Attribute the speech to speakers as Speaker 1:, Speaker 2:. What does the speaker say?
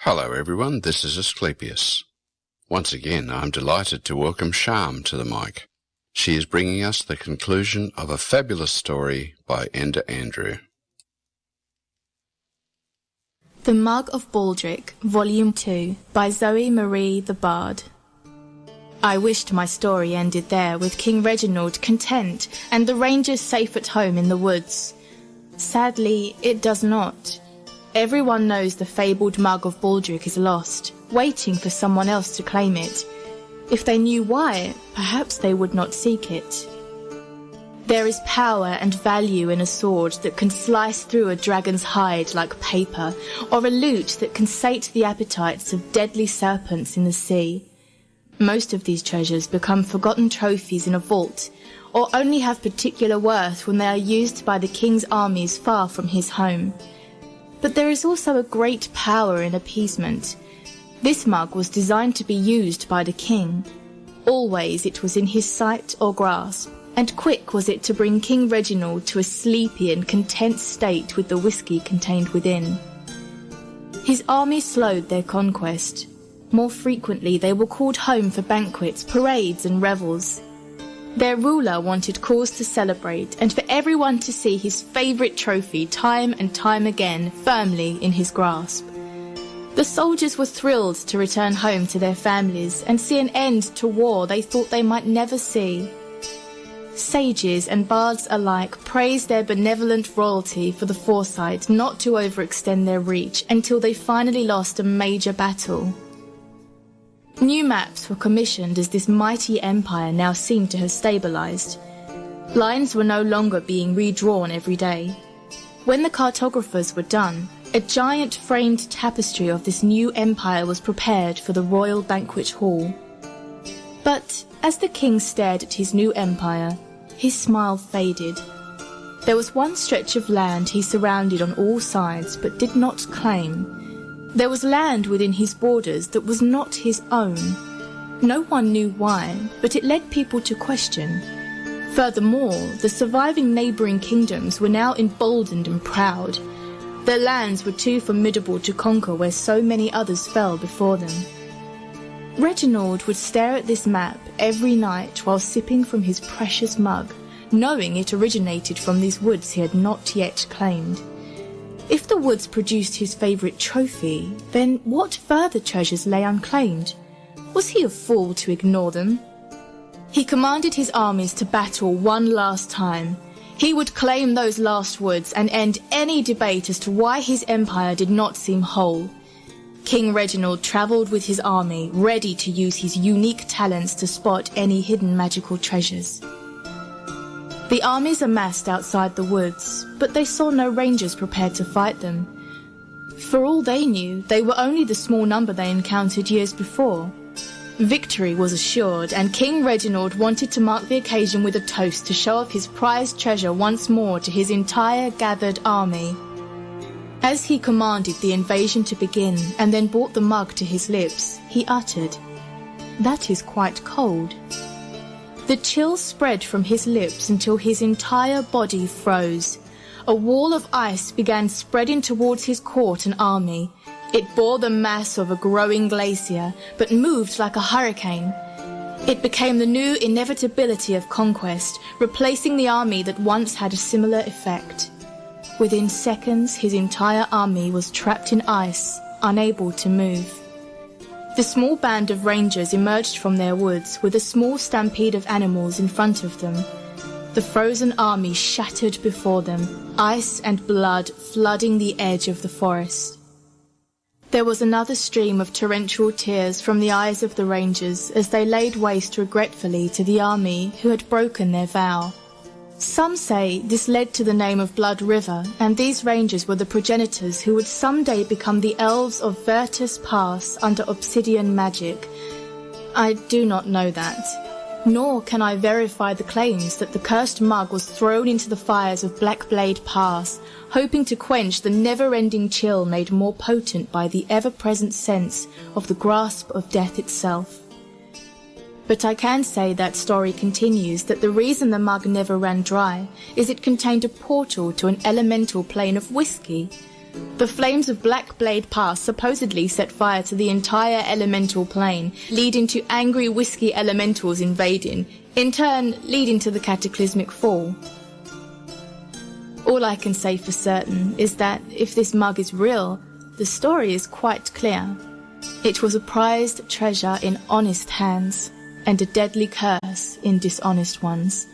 Speaker 1: Hello everyone, this is Asclepius. Once again, I'm delighted to welcome Sharm to the mic. She is bringing us the conclusion of a fabulous story by Enda Andrew.
Speaker 2: The Mug of Baldric, Volume 2, by Zoe Marie the Bard. I wished my story ended there, with King Reginald content and the rangers safe at home in the woods. Sadly, it does not. Everyone knows the fabled Mug of Baldric is lost, waiting for someone else to claim it. If they knew why, perhaps they would not seek it. There is power and value in a sword that can slice through a dragon's hide like paper, or a lute that can sate the appetites of deadly serpents in the sea. Most of these treasures become forgotten trophies in a vault, or only have particular worth when they are used by the king's armies far from his home. But there is also a great power in appeasement. This mug was designed to be used by the king. Always it was in his sight or grasp, and quick was it to bring King Reginald to a sleepy and content state with the whiskey contained within. His army slowed their conquest. More frequently they were called home for banquets, parades and revels. Their ruler wanted cause to celebrate, and for everyone to see his favourite trophy time and time again firmly in his grasp. The soldiers were thrilled to return home to their families and see an end to war they thought they might never see. Sages and bards alike praised their benevolent royalty for the foresight not to overextend their reach until they finally lost a major battle. New maps were commissioned as this mighty empire now seemed to have stabilized. Lines were no longer being redrawn every day. When the cartographers were done, a giant framed tapestry of this new empire was prepared for the royal banquet hall. But as the king stared at his new empire, his smile faded. There was one stretch of land he surrounded on all sides but did not claim. There was land within his borders that was not his own. No one knew why, but it led people to question. Furthermore, the surviving neighbouring kingdoms were now emboldened and proud. Their lands were too formidable to conquer where so many others fell before them. Reginald would stare at this map every night while sipping from his precious mug, knowing it originated from these woods he had not yet claimed. If the woods produced his favourite trophy, then what further treasures lay unclaimed? Was he a fool to ignore them? He commanded his armies to battle one last time. He would claim those last woods and end any debate as to why his empire did not seem whole. King Reginald travelled with his army, ready to use his unique talents to spot any hidden magical treasures. The armies amassed outside the woods, but they saw no rangers prepared to fight them. For all they knew, they were only the small number they encountered years before. Victory was assured, and King Reginald wanted to mark the occasion with a toast to show off his prized treasure once more to his entire gathered army. As he commanded the invasion to begin and then brought the mug to his lips, he uttered, "That is quite cold." The chill spread from his lips until his entire body froze. A wall of ice began spreading towards his court and army. It bore the mass of a growing glacier, but moved like a hurricane. It became the new inevitability of conquest, replacing the army that once had a similar effect. Within seconds, his entire army was trapped in ice, unable to move. The small band of rangers emerged from their woods with a small stampede of animals in front of them. The frozen army shattered before them, ice and blood flooding the edge of the forest. There was another stream of torrential tears from the eyes of the rangers as they laid waste regretfully to the army who had broken their vow. Some say this led to the name of Blood River, and these rangers were the progenitors who would someday become the elves of Virtus Pass under obsidian magic. I do not know that, nor can I verify the claims that the cursed mug was thrown into the fires of Blackblade Pass, hoping to quench the never-ending chill made more potent by the ever-present sense of the grasp of death itself. But I can say that story continues that the reason the mug never ran dry is it contained a portal to an elemental plane of whiskey. The flames of Black Blade Pass supposedly set fire to the entire elemental plane, leading to angry whiskey elementals invading, in turn leading to the cataclysmic fall. All I can say for certain is that if this mug is real, the story is quite clear. It was a prized treasure in honest hands, and a deadly curse in dishonest ones.